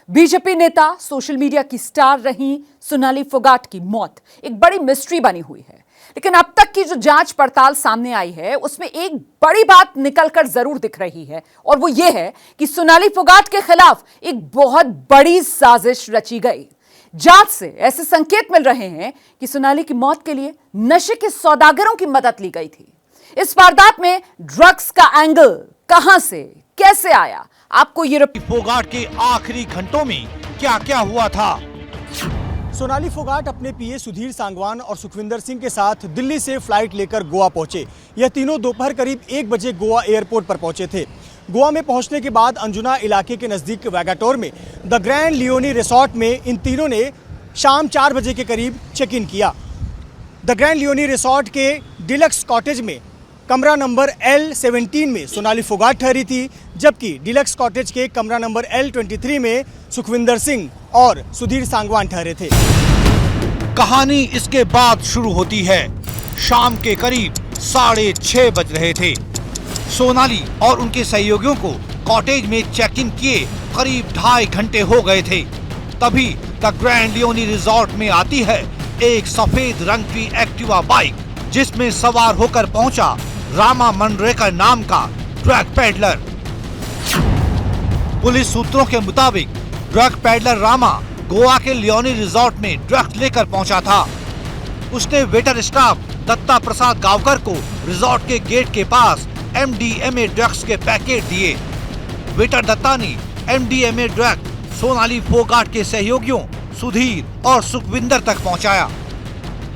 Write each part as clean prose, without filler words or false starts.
BJP नेता, social media की star रही सोनाली फोगाट की मौत एक बड़ी मिस्ट्री बनी हुई है। लेकिन अब तक की जो जांच पड़ताल सामने आई है उसमें एक बड़ी बात निकलकर जरूर दिख रही है, और वो ये है कि सोनाली फोगाट के खिलाफ एक बहुत बड़ी साजिश रची गई। जांच से ऐसे संकेत मिल रहे हैं कि सोनाली की मौत के लिए नशे के सौदागरों की मदद ली गई थी। इस वारदात में ड्रग्स का एंगल कहां से कैसे आया, आपको ये फोगाट के आखिरी घंटों में क्या क्या हुआ था। सोनाली फोगाट अपने पीए सुधीर सांगवान और सुखविंदर सिंह के साथ दिल्ली से फ्लाइट लेकर गोवा पहुंचे। यह तीनों दोपहर करीब 1 बजे गोवा एयरपोर्ट पर पहुंचे थे। गोवा में पहुंचने के बाद अंजुना इलाके के नज़दीक वैगाटोर में द ग्रैंड लियोनी रिसोर्ट में इन तीनों ने शाम 4 बजे के करीब चेक इन किया। द ग्रैंड लियोनी रिसोर्ट के डिलक्स कॉटेज में कमरा नंबर L17 में सोनाली फोगाट ठहरी थी, जबकि डिलक्स कॉटेज के कमरा नंबर L23 में सुखविंदर सिंह और सुधीर सांगवान ठहरे थे। कहानी इसके बाद शुरू होती है। शाम के करीब 6:30 बज रहे थे। सोनाली और उनके सहयोगियों को कॉटेज में चेक इन किए करीब 2.5 घंटे हो गए थे। तभी द ग्रैंड लियोनी रिजॉर्ट में आती है एक सफेद रंग की एक्टिवा बाइक, जिसमें सवार होकर पहुंचा रामा मनरेगा नाम का ड्रग पेडलर। पुलिस सूत्रों के मुताबिक ड्रग पेडलर रामा गोवा के लियोनी रिजॉर्ट में ड्रग्स लेकर पहुंचा था। उसने वेटर स्टाफ दत्ता प्रसाद गावकर को रिजॉर्ट के गेट के पास MDMA ड्रग्स के पैकेट दिए। वेटर दत्ता ने MDMA ड्रग सोनाली फोगाट के सहयोगियों सुधीर और सुखविंदर तक पहुंचाया।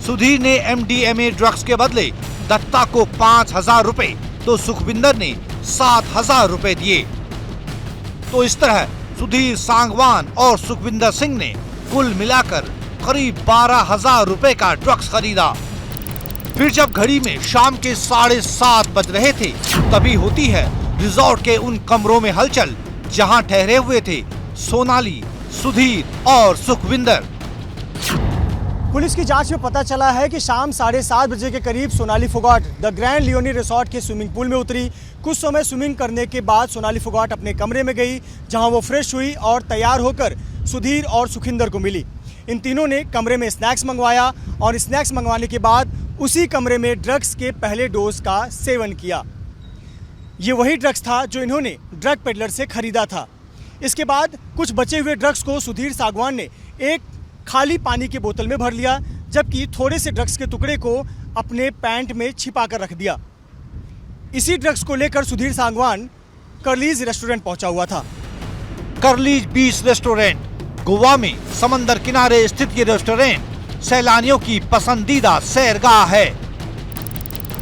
सुधीर ने MDMA ड्रग्स के बदले दत्ता को 5,000 रुपए तो सुखविंदर ने 7,000 रुपए दिए। तो इस तरह सुधीर सांगवान और सुखविंदर सिंह ने कुल मिलाकर करीब 12,000 रुपए का ड्रग्स खरीदा। फिर जब घड़ी में शाम के 7:30 बज रहे थे, तभी होती है रिजॉर्ट के उन कमरों में हलचल जहां ठहरे हुए थे सोनाली, सुधीर और सुखविंदर। पुलिस की जांच में पता चला है कि शाम 7:30 बजे के करीब Sonali Phogat the grand Leone resort के स्विमिंग पूल में उतरी। कुछ समय स्विमिंग करने के बाद सोनाली फोगाट अपने कमरे में गई, जहां वो फ्रेश हुई और तैयार होकर सुधीर और सुखविंदर को मिली। इन तीनों ने कमरे में स्नैक्स मंगवाया और स्नैक्स मंगवाने के बाद उसी कमरे में ड्रग्स के पहले डोज का सेवन किया। ये वही ड्रग्स था जो इन्होंने ड्रग पेडलर से खरीदा था। इसके बाद कुछ बचे हुए ड्रग्स को सुधीर सांगवान ने एक खाली पानी की बोतल में भर लिया, जबकि थोड़े से ड्रग्स के टुकड़े को अपने पैंट में छिपा कर रख दिया। इसी ड्रग्स को लेकर सुधीर सांगवान कर्लीज रेस्टोरेंट पहुंचा हुआ था। कर्लीज बीच रेस्टोरेंट गोवा में समंदर किनारे स्थित ये रेस्टोरेंट सैलानियों की पसंदीदा सैरगाह है।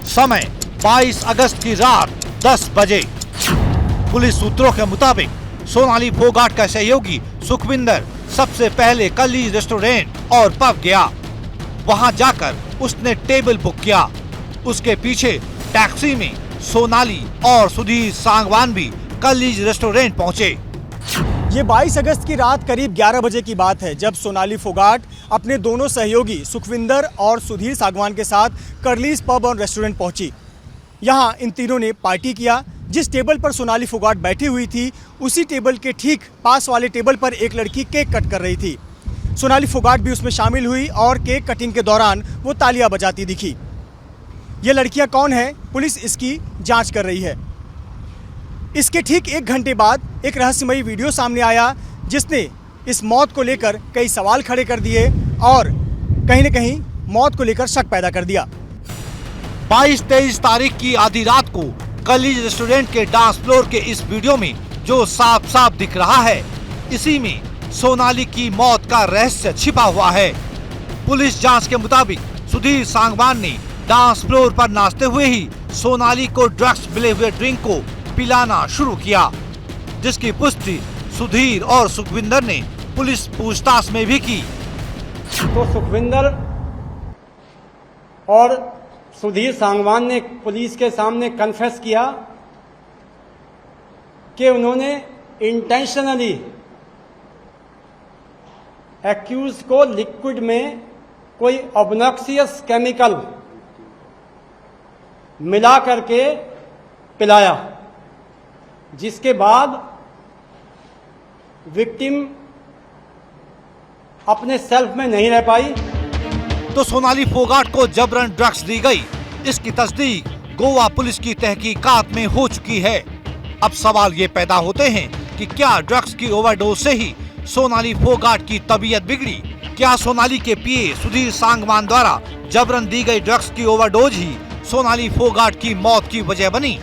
समय 22 अगस्त की रात 10 बजे। पुलिस सूत्रों के मुताबिक सोनाली फोगाट का सहयोगी सुखविंदर सबसे पहले कर्लीज रेस्टोरेंट और पब गया। वहां जाकर उसने टेबल बुक किया। उसके पीछे टैक्सी में सोनाली और सुधीर सांगवान भी कर्लीज रेस्टोरेंट पहुंचे। ये 22 अगस्त की रात करीब 11 बजे की बात है, जब सोनाली फोगाट अपने दोनों सहयोगी सुखविंदर और सुधीर सांगवान के साथ कर्लीज पब और रेस्टोरेंट पहुंची। यहाँ इन तीनों ने पार्टी किया। जिस टेबल पर सोनाली फोगाट बैठी हुई थी, उसी टेबल के ठीक पास वाले टेबल पर एक लड़की केक कट कर रही थी। सोनाली फोगाट भी उसमें शामिल हुई और केक कटिंग के दौरान वो तालियां बजाती दिखी। ये लड़कियां कौन है, पुलिस इसकी जांच कर रही है। इसके ठीक 1 घंटे बाद एक रहस्यमयी वीडियो सामने आया, जिसने इस मौत को लेकर कई सवाल खड़े कर दिए और कहीं न कहीं मौत को लेकर शक पैदा कर दिया। 22-23 तारीख की आधी रात को कर्लीज रेस्टोरेंट के डांस फ्लोर के इस वीडियो में जो साफ साफ दिख रहा है, इसी में सोनाली की मौत का रहस्य छिपा हुआ है। पुलिस जांच के मुताबिक सुधीर सांगवान ने डांस फ्लोर पर नाचते हुए ही सोनाली को ड्रग्स मिले हुए ड्रिंक को पिलाना शुरू किया, जिसकी पुष्टि सुधीर और सुखविंदर ने पुलिस पूछताछ में भी की। तो सुखविंदर और सुधीर सांगवान ने पुलिस के सामने कन्फेस किया कि उन्होंने इंटेंशनली एक्यूज को लिक्विड में कोई ऑब्नॉक्सियस केमिकल मिला करके पिलाया, जिसके बाद विक्टिम अपने सेल्फ में नहीं रह पाई। तो सोनाली फोगाट को जबरन ड्रग्स दी गई, इसकी तस्दीक गोवा पुलिस की तहकीकात में हो चुकी है। अब सवाल ये पैदा होते हैं कि क्या ड्रग्स की ओवरडोज से ही सोनाली फोगाट की तबीयत बिगड़ी? क्या सोनाली के पीए सुधीर सांगवान द्वारा जबरन दी गई ड्रग्स की ओवरडोज ही सोनाली फोगाट की मौत की वजह बनी?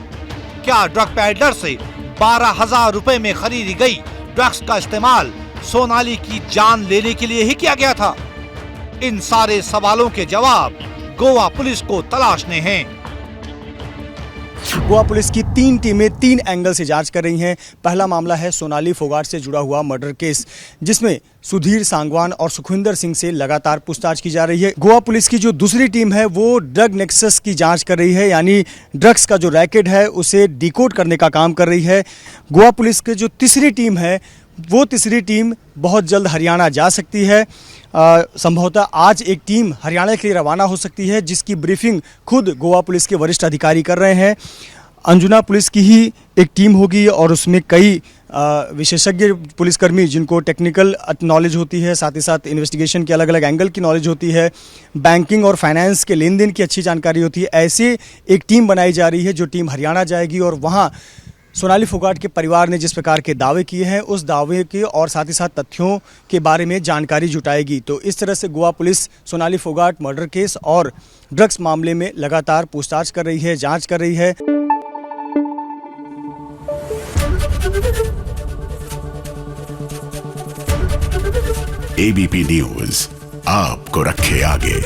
क्या ड्रग पैडलर से 12,000 रुपए में खरीदी गई ड्रग्स का इस्तेमाल सोनाली की जान लेने के लिए ही किया गया था? इन सारे सवालों के जवाब गोवा पुलिस को तलाशने हैं। गोवा पुलिस की 3 टीमें 3 एंगल से जांच कर रही हैं। पहला मामला है सोनाली फोगाट से जुड़ा हुआ मर्डर केस, जिसमें सुधीर सांगवान और सुखविंदर सिंह से लगातार पूछताछ की जा रही है। गोवा पुलिस की जो दूसरी टीम है वो ड्रग नेक्सस की जांच कर रही है, यानी ड्रग्स का जो रैकेट है उसे डिकोड करने का काम कर रही है। गोवा पुलिस की जो तीसरी टीम है वो तीसरी टीम बहुत जल्द हरियाणा जा सकती है। संभवतः आज एक टीम हरियाणा के लिए रवाना हो सकती है, जिसकी ब्रीफिंग खुद गोवा पुलिस के वरिष्ठ अधिकारी कर रहे हैं। अंजुना पुलिस की ही एक टीम होगी और उसमें कई विशेषज्ञ पुलिसकर्मी जिनको टेक्निकल नॉलेज होती है, साथ ही साथ इन्वेस्टिगेशन के अलग अलग एंगल की नॉलेज होती है, बैंकिंग और फाइनेंस के लेन देन की अच्छी जानकारी होती है। ऐसे एक टीम बनाई जा रही है जो टीम हरियाणा जाएगी और वहाँ सोनाली फोगाट के परिवार ने जिस प्रकार के दावे किए हैं उस दावे के और साथ ही साथ तथ्यों के बारे में जानकारी जुटाएगी। तो इस तरह से Goa police Sonali Phogat murder case और ड्रग्स मामले में लगातार पूछताछ कर रही है, जांच कर रही है। एबीपी न्यूज आपको रखे आगे।